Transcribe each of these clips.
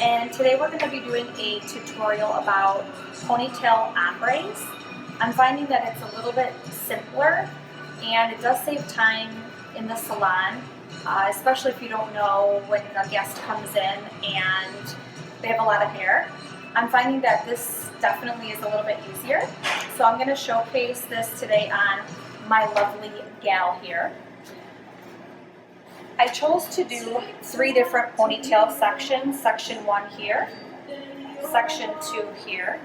and today we're going to be doing a tutorial about ponytail ombres. I'm finding that it's a little bit simpler and it does save time in the salon, especially if you don't know when a guest comes in and they have a lot of hair. I'm finding that this definitely is a little bit easier, so I'm going to showcase this today on my lovely gal here. I chose to do 3 different ponytail sections, section 1 here, section 2 here,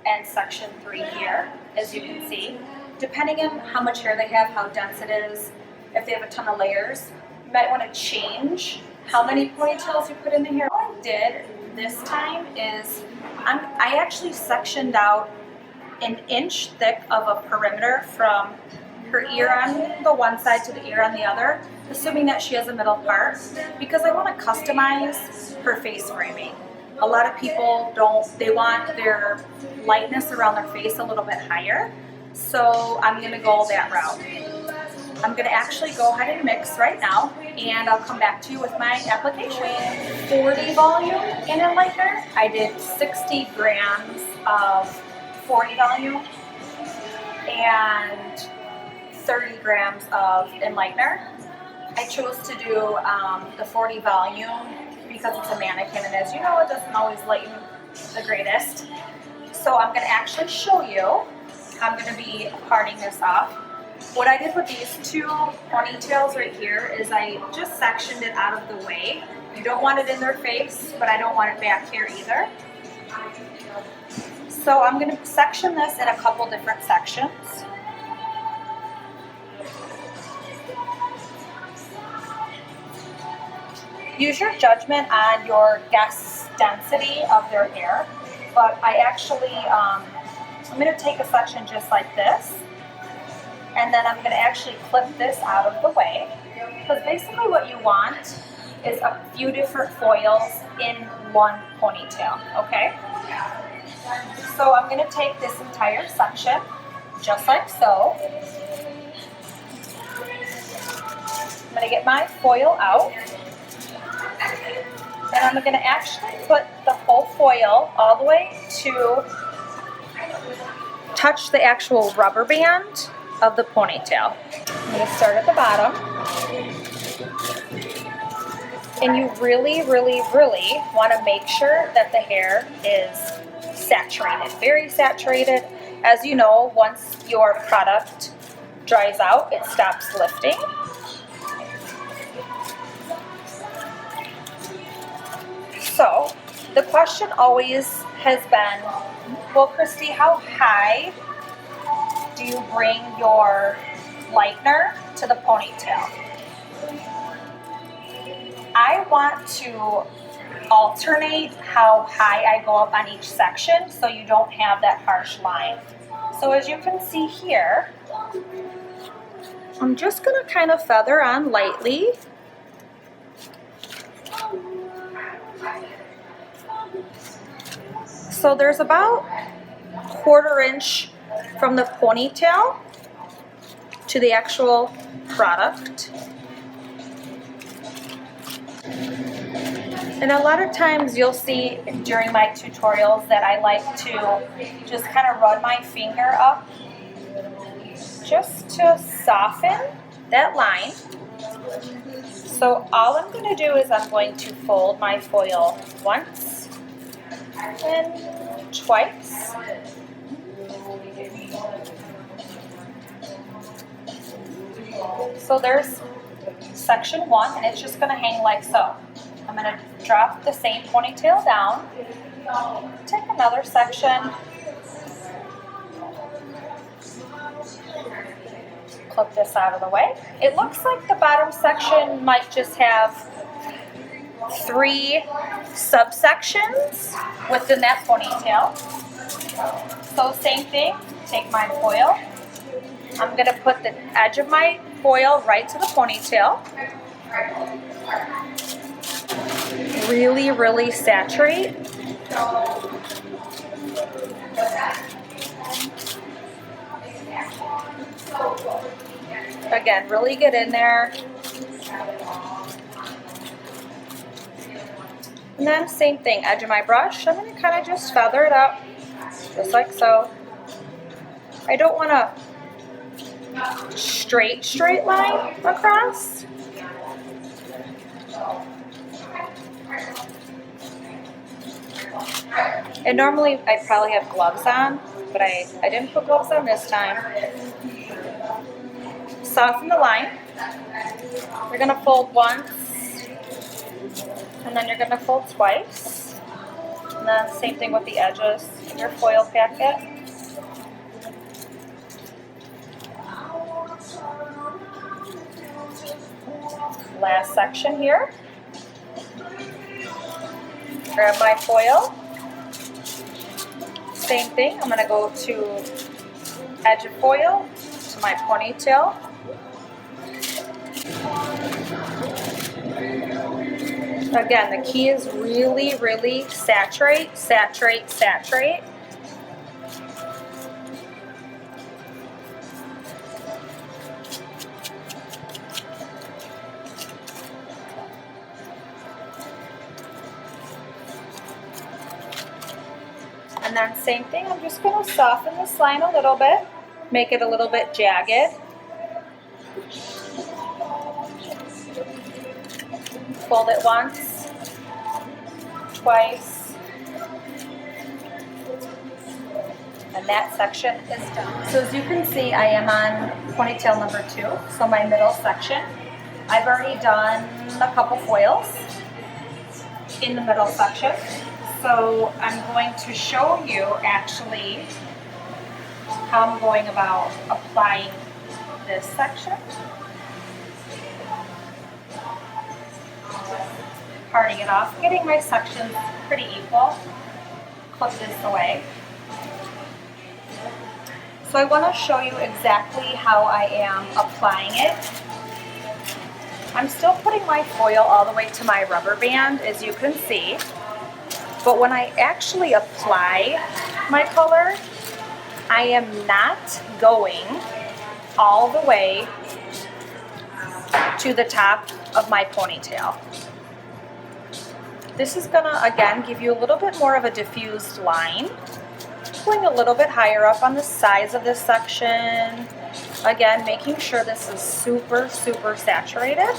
and section 3 here, as you can see. Depending on how much hair they have, how dense it is, if they have a ton of layers, you might want to change how many ponytails you put in the hair. What I did this time is I actually sectioned out an inch thick of a perimeter from her ear on the one side to the ear on the other, assuming that she has a middle part, because I want to customize her face framing. A lot of people don't, they want their lightness around their face a little bit higher, so I'm going to go that route. I'm going to actually go ahead and mix right now, and I'll come back to you with my application. 40 volume in enlightener. I did 60 grams of 40 volume and 30 grams of enlightener. I chose to do the 40 volume because it's a mannequin, and as you know, it doesn't always lighten the greatest. So I'm going to actually show you. I'm going to be parting this off. What I did with these 2 ponytails right here is I just sectioned it out of the way. You don't want it in their face, but I don't want it back here either. So I'm going to section this in a couple different sections. Use your judgment on your guest's density of their hair, but I actually, I'm going to take a section just like this, and then I'm going to actually clip this out of the way, because basically what you want is a few different foils in one ponytail, okay? So I'm going to take this entire section, just like so. I'm going to get my foil out. And I'm going to actually put the whole foil all the way to touch the actual rubber band of the ponytail. I'm going to start at the bottom. And you really, really, really want to make sure that the hair is saturated, very saturated. As you know, once your product dries out, it stops lifting. So the question always has been, well, Christy, how high do you bring your lightener to the ponytail? I want to alternate how high I go up on each section so you don't have that harsh line. So as you can see here, I'm just going to kind of feather on lightly. So there's about 1/4 inch from the ponytail to the actual product. And a lot of times you'll see during my tutorials that I like to just kind of run my finger up just to soften that line. So all I'm going to do is I'm going to fold my foil once and twice. So there's section 1, and it's just going to hang like so. I'm going to drop the same ponytail down, take another section, clip this out of the way. It looks like the bottom section might just have 3 subsections within that ponytail. So same thing, take my foil. I'm going to put the edge of my foil right to the ponytail. Really, really saturate. Again, really get in there. And then same thing, edge of my brush, I'm gonna kind of just feather it up, just like so. I don't want a straight line across. And normally I probably have gloves on, but I didn't put gloves on this time. Soften the line. You're gonna fold once, and then you're gonna fold twice. And then same thing with the edges of your foil packet. Last section here. Grab my foil. Same thing, I'm gonna go to edge of foil to my ponytail. Again, the key is really, really saturate, saturate, saturate. And then same thing, I'm just going to soften this line a little bit, make it a little bit jagged. Fold it once, twice, and that section is done. So as you can see, I am on ponytail number 2, so my middle section. I've already done a couple foils in the middle section. So I'm going to show you actually how I'm going about applying this section. Parting it off, getting my sections pretty equal. Clip this away. So I want to show you exactly how I am applying it. I'm still putting my foil all the way to my rubber band, as you can see. But when I actually apply my color, I am not going all the way to the top of my ponytail. This is gonna, again, give you a little bit more of a diffused line. Going a little bit higher up on the sides of this section. Again, making sure this is super, super saturated.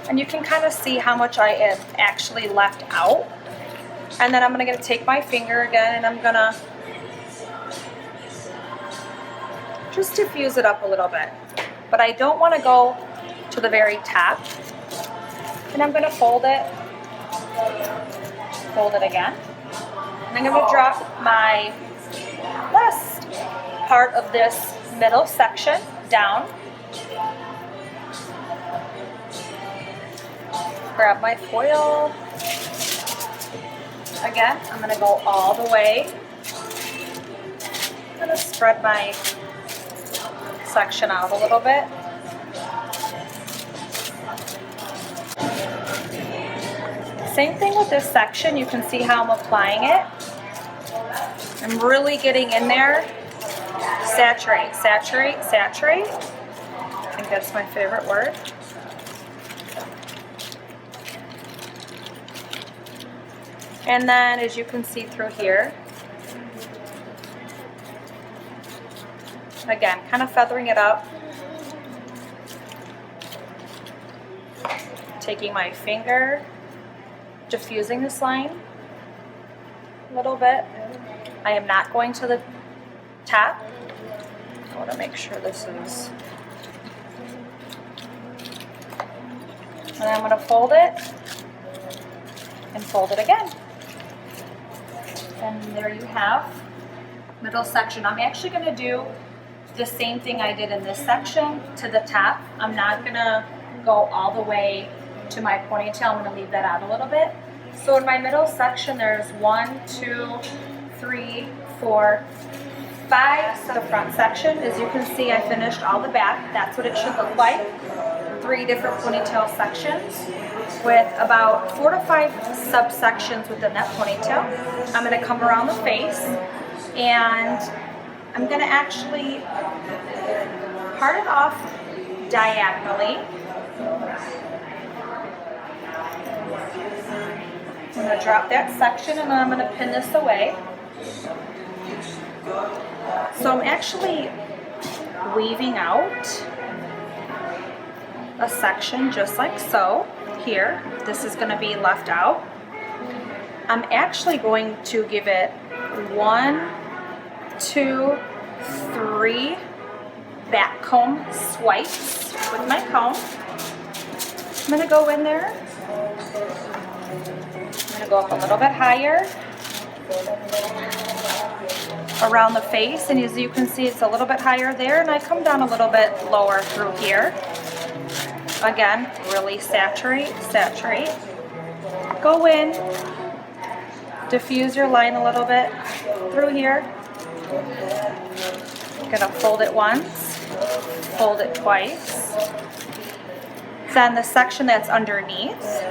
And you can kind of see how much I have actually left out. And then I'm going to take my finger again and I'm going to just diffuse it up a little bit. But I don't want to go to the very top. And I'm going to fold it again. And I'm going to drop my last part of this middle section down. Grab my foil. Again, I'm going to go all the way. I'm going to spread my section out a little bit. Same thing with this section. You can see how I'm applying it. I'm really getting in there. Saturate, saturate, saturate. I think that's my favorite word. And then, as you can see through here, again, kind of feathering it up. Taking my finger, diffusing this line a little bit. I am not going to the top. I want to make sure this is. And I'm going to fold it and fold it again. And there you have middle section. I'm actually going to do the same thing I did in this section to the top. I'm not going to go all the way to my ponytail. I'm going to leave that out a little bit. So in my middle section, there's 1, 2, 3, 4, 5. The front section, as you can see, I finished all the back. That's what it should look like. 3 different ponytail sections with about 4 to 5 subsections within that ponytail. I'm going to come around the face and I'm going to actually part it off diagonally. I'm going to drop that section and then I'm going to pin this away. So I'm actually weaving out a section just like so here. This is going to be left out. I'm actually going to give it 1, 2, 3 back comb swipes with my comb. I'm going to go in there. I'm going to go up a little bit higher around the face, and as you can see it's a little bit higher there, and I come down a little bit lower through here. Again, really saturate, saturate. Go in, diffuse your line a little bit through here. I'm gonna fold it once, fold it twice. Then the section that's underneath,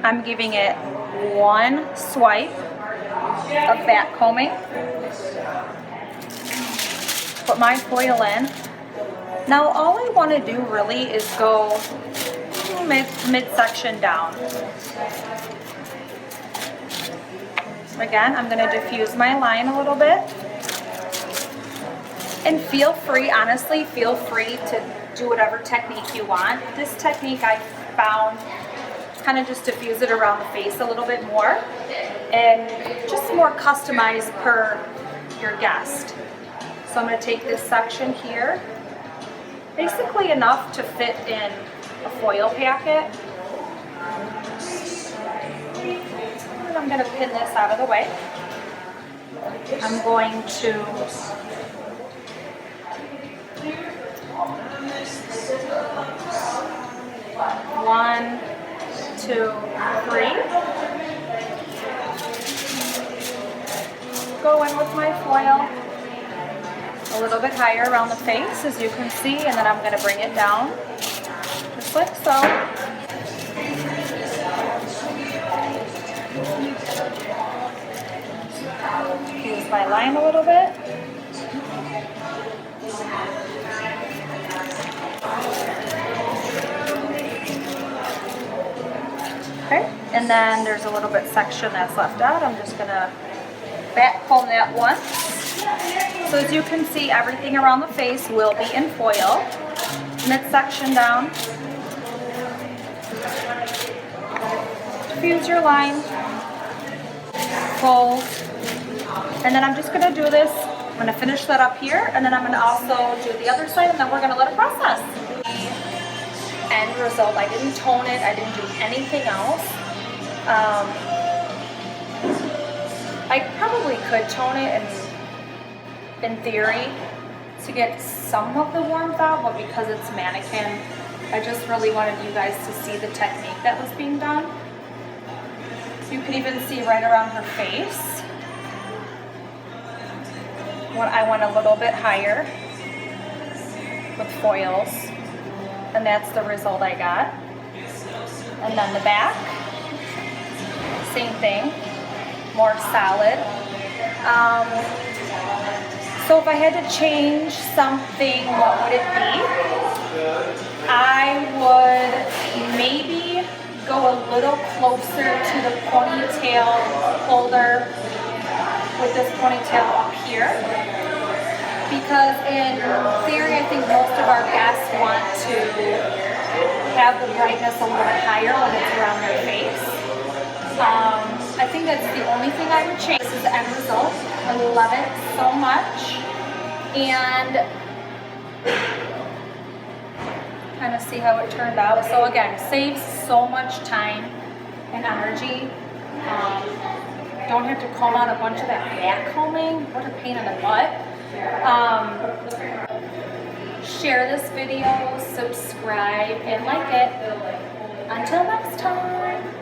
I'm giving it 1 swipe of back combing. Put my foil in. Now all I want to do really is go midsection down. Again, I'm going to diffuse my line a little bit. And feel free, honestly, feel free to do whatever technique you want. This technique I found kind of just diffuse it around the face a little bit more and just more customized per your guest. So I'm going to take this section here, basically enough to fit in a foil packet. And I'm going to pin this out of the way. I'm going to one, 2, 3. Go in with my foil a little bit higher around the face, as you can see, and then I'm going to bring it down just like so. Use my line a little bit. Okay, and then there's a little bit section that's left out. I'm just going to back comb that once. So as you can see, everything around the face will be in foil. Midsection down. Diffuse your line. Fold. And then I'm just going to do this. I'm going to finish that up here, and then I'm going to also do the other side, and then we're going to let it process. End result. I didn't tone it. I didn't do anything else. I probably could tone it in theory to get some of the warmth out, but because it's mannequin, I just really wanted you guys to see the technique that was being done. You can even see right around her face when I went a little bit higher with foils, and that's the result I got. And then the back, same thing, more solid. So if I had to change something, what would it be? I would maybe go a little closer to the ponytail holder with this ponytail up here. Because in theory, I think most of our guests want to have the brightness a little bit higher when it's around their face. I think that's the only thing I would change. This is the end result. I love it so much. And kind of see how it turned out. So again, saves so much time and energy. Don't have to comb out a bunch of that back combing. What a pain in the butt. Share this video, subscribe, and like it. Until next time.